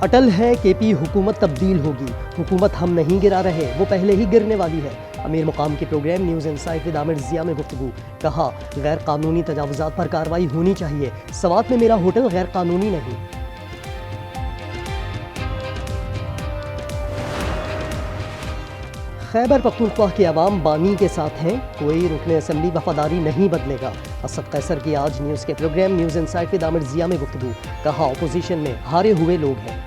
अटल है केपी हुकूमत तब्दील होगी, हुकूमत हम नहीं गिरा रहे, वो पहले ही गिरने वाली है। अमीर मुकाम के program news insight with Aamir Zia में गुफ्तगू। कहा गैर कानूनी तजावुज़ात पर कार्रवाई होनी चाहिए, सवात में मेरा होटल गैर कानूनी नहीं। खैबर पख्तूनख्वा के अवाम बानी के साथ हैं, कोई रुकने असम्बली वफादारी नहीं बदलेगा। असद कैसर की आज न्यूज़ के program news insight with Aamir Zia में गुफ्तगू। कहा अपोजिशन में हारे हुए लोग हैं।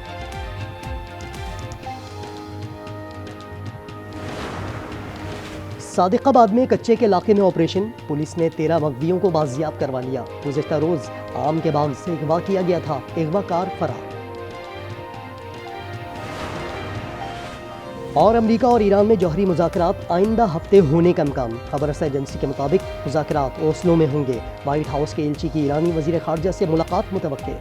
सादिकाबाद में कच्चे के इलाके में ऑपरेशन, पुलिस ने 13 मगवियों को बाजियाब करवा लिया। गुज़िश्ता रोज आम के बाग से अगवा किया गया था, अगवाकार फरार। और अमेरिका और ईरान में जौहरी मुज़ाकरात आइंदा हफ्ते होने का इम्कान। खबर रसा एजेंसी के मुताबिक मुज़ाकरात ओस्लो में होंगे। व्हाइट हाउस के एलची की ईरानी वज़ीर ख़ारजा से मुलाकात मुतवक्के।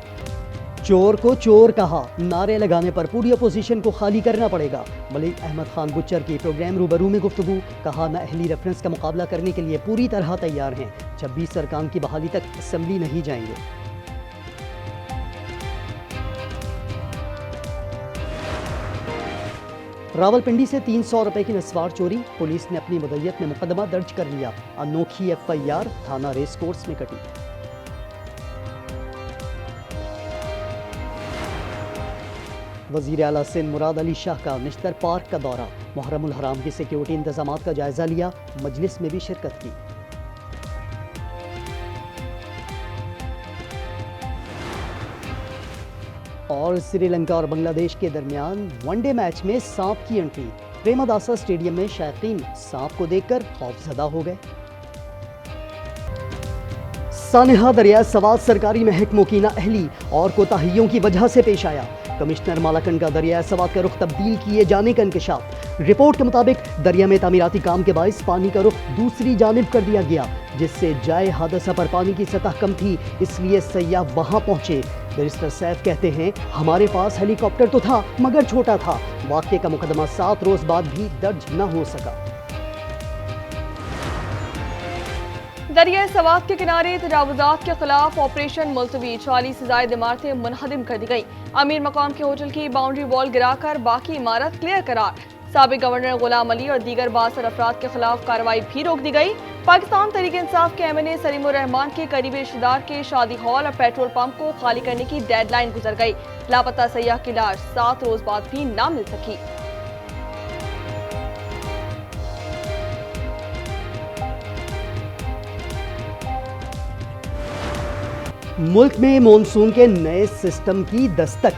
चोर को चोर कहा, नारे लगाने पर पूरी अपोजिशन को खाली करना पड़ेगा। मलिक अहमद खान बुच्चर की प्रोग्राम रूबरू में गुफ्तगू। कहा नाअहली रेफरेंस का मुकाबला करने के लिए पूरी तरह तैयार हैं, 26 अरकान की बहाली तक असम्बली नहीं जाएंगे। रावलपिंडी से 300 रुपए की नस्वार चोरी, पुलिस ने अपनी मुद्दत में मुकदमा दर्ज कर लिया। अनोखी FIR थाना रेस कोर्स में कटी। वजीर आला सिंध मुराद अली शाह का निश्तर पार्क का दौरा, मुहर्रमुल हराम की सिक्योरिटी इंतजामात का जायजा लिया, मजलिस में भी शिरकत की। और श्रीलंका और बांग्लादेश के दरमियान वनडे मैच में सांप की एंट्री, प्रेमदासा स्टेडियम में शायकीन सांप को देखकर खौफजदा हो गए। सानेहा दरिया सवात सरकारी महकमों की नाअहली और कोताहियों की वजह से पेश आया। कमिश्नर मालाकंड का दरिया सवात का रुख तब्दील किए जाने का इंकशाफ। रिपोर्ट के मुताबिक दरिया में तामीराती काम के बाइस पानी का रुख दूसरी जानिब कर दिया गया, जिससे जाए हादसा पर पानी की सतह कम थी, इसलिए सयाह वहां पहुंचे। बैरिस्टर सैफ कहते हैं हमारे पास हेलीकॉप्टर तो था मगर छोटा था। वाक़े का मुकदमा 7 रोज बाद भी दर्ज न हो सका। दरिया सवात के किनारे तजावुज़ात के खिलाफ ऑपरेशन मुलतवी, 40 से ज़ायद इमारतें मुनहदिम कर दी गई। अमीर मकाम के होटल की बाउंड्री वॉल गिराकर बाकी इमारत क्लियर करार। साबिक गवर्नर गुलाम अली और दीगर बासर अफराद के खिलाफ कार्रवाई भी रोक दी गई। पाकिस्तान तहरीक इंसाफ के MNA सलीमुर रहमान के करीबी रिश्तेदार के शादी हॉल और पेट्रोल पंप को खाली करने की डेडलाइन गुजर गई। लापता सयाह की लाश 7 रोज बाद भी ना मिल सकी। मुल्क में मॉनसून के नए सिस्टम की दस्तक,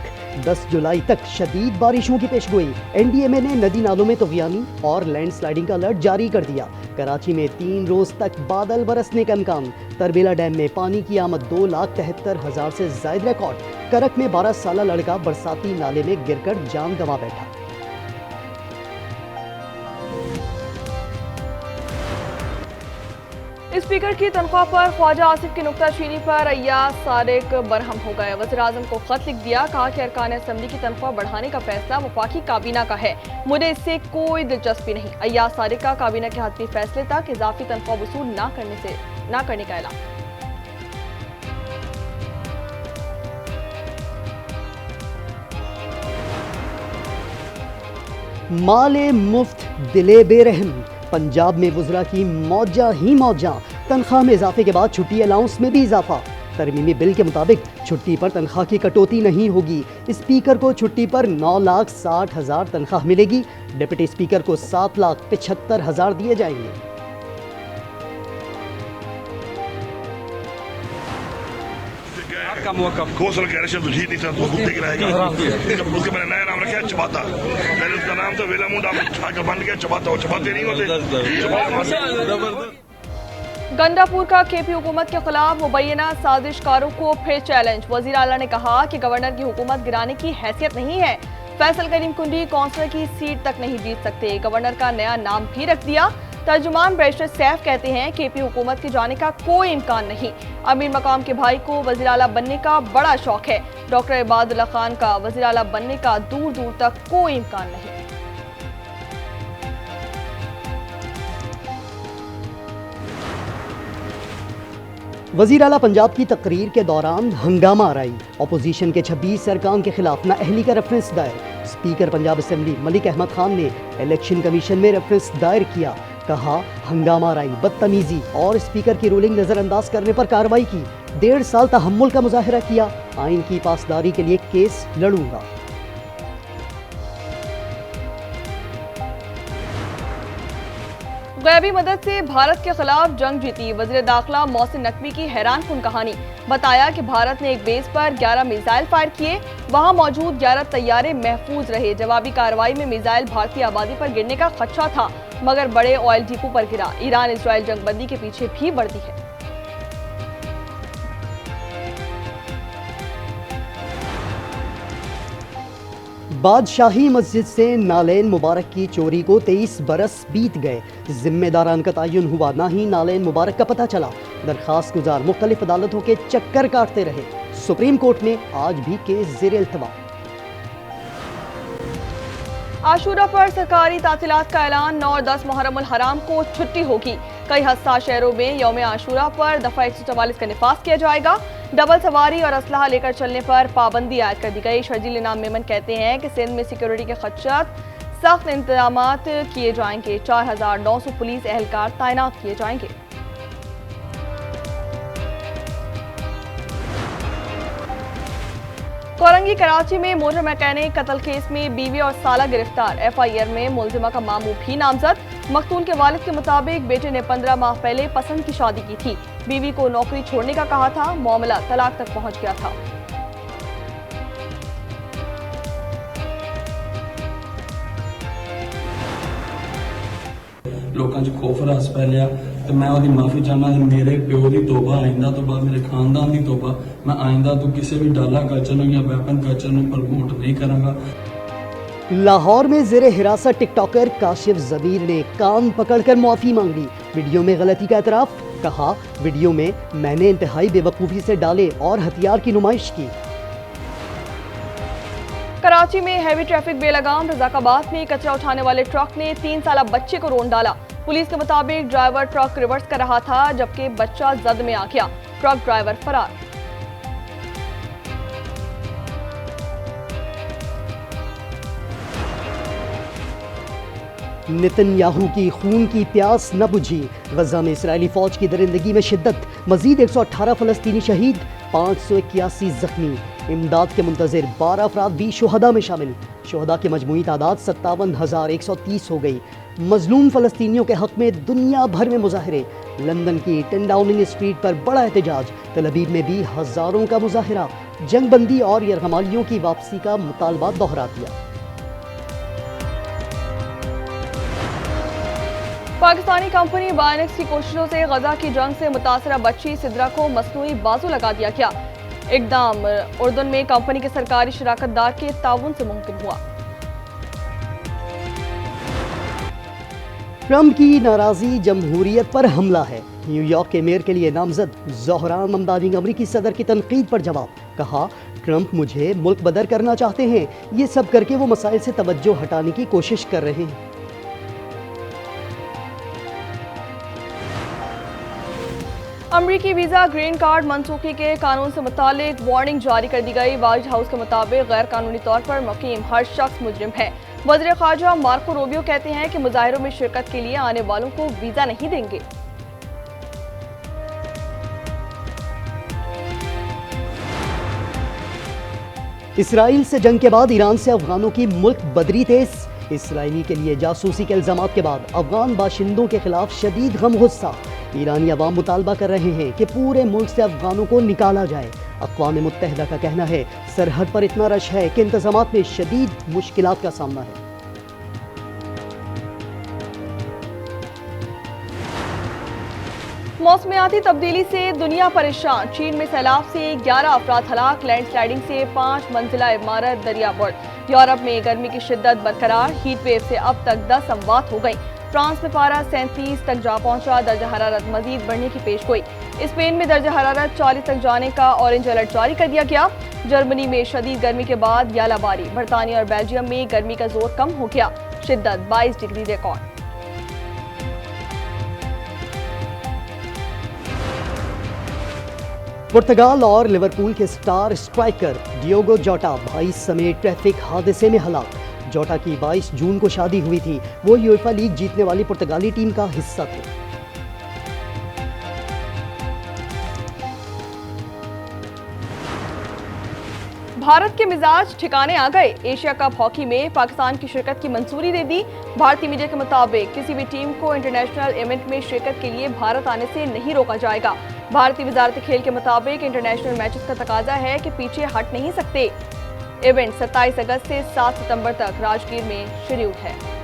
10 जुलाई तक शदीद बारिशों की पेशगोई। NDMA ने नदी नालों में तूफ़ानी और लैंडस्लाइडिंग का अलर्ट जारी कर दिया। कराची में 3 रोज तक बादल बरसने का इम्कान। तरबेला डैम में पानी की आमद 2,73,000 से ज़ायद रिकॉर्ड। करक में 12 साला लड़का बरसाती नाले में गिरकर जान गंवा बैठा। स्पीकर की तनख्वाह पर ख्वाजा आसिफ की नुक्ताचीनी पर अय्याज सादिक बरहम हो गए। वज़ीर आज़म को खत लिख दिया, कहा कि अरकान असम्बली की तनख्वाह बढ़ाने का फैसला वफाकी काबीना का है, मुझे इससे कोई दिलचस्पी नहीं। अय्याज सादिक का काबीना के हतमी फैसले तक इजाफी तनख्वाह वसूल न करने का ऐलान। माले मुफ्त दिले बेरहम, पंजाब में वुज़रा की मौजा ही मौजा। तनख्वाह में इजाफे के बाद छुट्टी अलाउंस में भी इजाफा। तरमीमी बिल के मुताबिक छुट्टी पर तनख्वाह की कटौती नहीं होगी। स्पीकर को छुट्टी पर 9,60,000 तनख्वाह मिलेगी। डिप्टी स्पीकर को 7,75,000 दिए जाएंगे। कौशल कह रहे जीत नहीं सकता, उसके मैंने नया नाम रखा चबाता। पहले उसका नाम था वेला मुंडा, बन गया चबाता, और चबाते नहीं होते। गंडापुर का KP हुकूमत के खिलाफ मुबैना साजिशकारों को फिर चैलेंज। वजीर आला ने कहा कि गवर्नर की हुकूमत गिराने की हैसियत नहीं है। फैसल करीम कुंडी काउंसलर की सीट तक नहीं जीत सकते। गवर्नर का नया नाम भी रख दिया। तर्जुमान बैरिस्टर सैफ कहते हैं KP हुकूमत के जाने का कोई इम्कान नहीं। अमीर मकाम के भाई को वज़ीर आला बनने का बड़ा शौक है। डॉक्टर इबादुल्लाह खान का वज़ीर आला बनने का दूर दूर तक कोई इम्कान नहीं। वजीर आला पंजाब की तकरीर के दौरान हंगामा आराई। अपोजिशन के 26 अरकान के खिलाफ नाअहली का रेफरेंस दायर। स्पीकर पंजाब असेंबली मलिक अहमद खान ने इलेक्शन कमीशन में रेफरेंस दायर किया। कहा हंगामा आराई, बदतमीजी और स्पीकर की रूलिंग नजरअंदाज करने पर कार्रवाई की। 1.5 साल तहम्मुल का मुजाहिरा किया। आइन की पासदारी के लिए केस लड़ूंगा। गैबी मदद से भारत के खिलाफ जंग जीती वज़ीर दाखिला मोहसिन नकवी की हैरानकुन कहानी। बताया कि भारत ने एक बेस पर 11 मिसाइल फायर किए, वहां मौजूद 11 तैयारे महफूज रहे। जवाबी कार्रवाई में मिसाइल भारतीय आबादी पर गिरने का खदशा था, मगर बड़े ऑयल डिपो पर गिरा। ईरान इजराइल जंगबंदी के पीछे भी बढ़ती है। बादशाही मस्जिद से नालेन मुबारक की चोरी को 23 बरस बीत गए। जिम्मेदारान का तयन हुआ, ना ही नालेन मुबारक का पता चला। दरखास्त गुजार मुख्तलिफ अदालतों के चक्कर काटते रहे। सुप्रीम कोर्ट में आज भी केस ज़ेर इल्तवा। आशूरा पर सरकारी तातीलात का ऐलान। 9 और 10 मुहर्रम उल हराम को छुट्टी होगी। कई हसास शहरों में यौम आशूरा पर दफा 144 का निफाज किया जाएगा। डबल सवारी और असलहा लेकर चलने पर पाबंदी आयद कर दी गई। शर्जील इनाम मेमन कहते हैं कि सिंध में सिक्योरिटी के खदशात, सख्त इंतजामात किए जाएंगे। 4900 पुलिस एहलकार तैनात किए जाएंगे। कोरंगी कराची में मोटर मैकेनिक कत्ल केस में बीवी और साला गिरफ्तार। FIR में मुलजिमा का मामू भी नामजद। मकतूल के वालिद के मुताबिक बेटे ने 15 माह पहले पसंद की शादी की थी। बीवी को नौकरी छोड़ने का कहा था। मामला तलाक तक पहुंच गया था। लोगों च खौफ रस फैलिया तो मैं उसकी माफी चाहना। मेरे प्यो की तोबा, आइंदा तो बाद मेरे खानदान की तोबा। मैं आइंदा तो किसी भी डाला कल्चर या वेपन कल्चर में प्रमोट नहीं करूंगा। लाहौर में जेरे हिरासत टिकटॉकर काशिफ जमीर ने कान पकड़कर माफी मांग ली। वीडियो में गलती का एतराफ। कहा वीडियो में मैंने इंतहाई बेवकूफी से डाले और हथियार की नुमाइश की। कराची में हैवी ट्रैफिक बेलगाम। रजाकाबाद में कचरा उठाने वाले ट्रक ने 3 साला बच्चे को रोन डाला। पुलिस के मुताबिक ड्राइवर ट्रक रिवर्स कर रहा था, जबकि बच्चा जद में आ गया। ट्रक ड्राइवर फरार। नेतन्याहू की खून की प्यास न बुझी। गजा में इस्राएली फौज की दरिंदगी में शिद्दत। मजीद 118 फलस्तीनी शहीद, 581 जख्मी। इमदाद के मुंतजिर 12 अफराद भी शुहदा में शामिल। शुहदा की मजमूई तादाद 57,130 हो गई। मजलूम फलस्तीनियों के हक में दुनिया भर में मुजाहरे। लंदन की 10 डाउनिंग स्ट्रीट पर बड़ा एहतजाज। तल अवीव में भी हजारों का मुजाहरा। जंगबंदी और यरगमालियों की वापसी का मुतालबा दोहरा दिया। पाकिस्तानी कंपनी बायनेक्स की कोशिशों से गजा की जंग से मुतासरा बच्ची सिद्रा को मसनूई बाजू लगा दिया गया। इकदाम उर्दन में कंपनी के सरकारी शराकतदार के ताउन से मुमकिन हुआ। ट्रंप की नाराजगी जमहूरियत पर हमला है। न्यूयॉर्क के मेयर के लिए नामजद। ज़ोहरान ममदानी अमरीकी सदर की तनकीद पर जवाब। कहा ट्रंप मुझे मुल्क बदर करना चाहते हैं। ये सब करके वो मसाइल से तवज्जो हटाने की कोशिश कर रहे हैं। अमरीकी वीजा ग्रीन कार्ड मनसूखी के कानून से मुतालिक वार्निंग जारी कर दी गई। व्हाइट हाउस के मुताबिक गैर कानूनी तौर पर मुकीम हर शख्स मुजरिम है। वज़ीर ख़ारजा मार्को रूबियो कहते हैं कि मुजाहिरों में शिरकत के लिए आने वालों को वीजा नहीं देंगे। इसराइल से जंग के बाद ईरान से अफगानों की मुल्क बदरी तेज। इसराइली के लिए जासूसी के इल्जामात के बाद अफगान बाशिंदों के खिलाफ शदीद गम गुस्सा। ईरानी अवाम मुतालबा कर रहे हैं कि पूरे मुल्क से अफगानों को निकाला जाए। अक़वाम मुत्तहिदा का कहना है सरहद पर इतना रश है कि इंतजामात में शदीद मुश्किलात का सामना है। मौसमियाती तब्दीली से दुनिया परेशान। चीन में सैलाब से 11 अफराद हलाक। लैंडस्लाइडिंग से 5 मंजिला इमारत दरियाबर्द। यूरोप में गर्मी की शिद्दत बरकरार। हीट वेव से अब तक 10 अमवात हो गई। फ्रांस में पारा 37 तक जा पहुंचा। दर्जा हरारत मजीद बढ़ने की पेशगोई। स्पेन में दर्जा हरारत 40 तक जाने का ऑरेंज अलर्ट जारी कर दिया गया। जर्मनी में शदीद गर्मी के बाद यालाबारी। बरतानिया और बेल्जियम में गर्मी का जोर कम हो गया। शिद्दत 22 डिग्री रिकॉर्ड। पुर्तगाल और लिवरपूल के स्टार स्ट्राइकर डियोगो जोटा 22 समेत ट्रैफिक हादसे में हलाक। जोटा की 22 जून को शादी हुई थी। वो यूएफा लीग जीतने वाली पुर्तगाली टीम का हिस्सा थे। भारत के मिजाज ठिकाने आ गए। एशिया कप हॉकी में पाकिस्तान की शिरकत की मंजूरी दे दी। भारतीय मीडिया के मुताबिक किसी भी टीम को इंटरनेशनल इवेंट में शिरकत के लिए भारत आने से नहीं रोका जाएगा। भारतीय वजारत खेल के मुताबिक इंटरनेशनल मैचेस का तकाजा है कि पीछे हट नहीं सकते। इवेंट 27 अगस्त से 7 सितंबर तक राजगीर में शेड्यूल्ड है।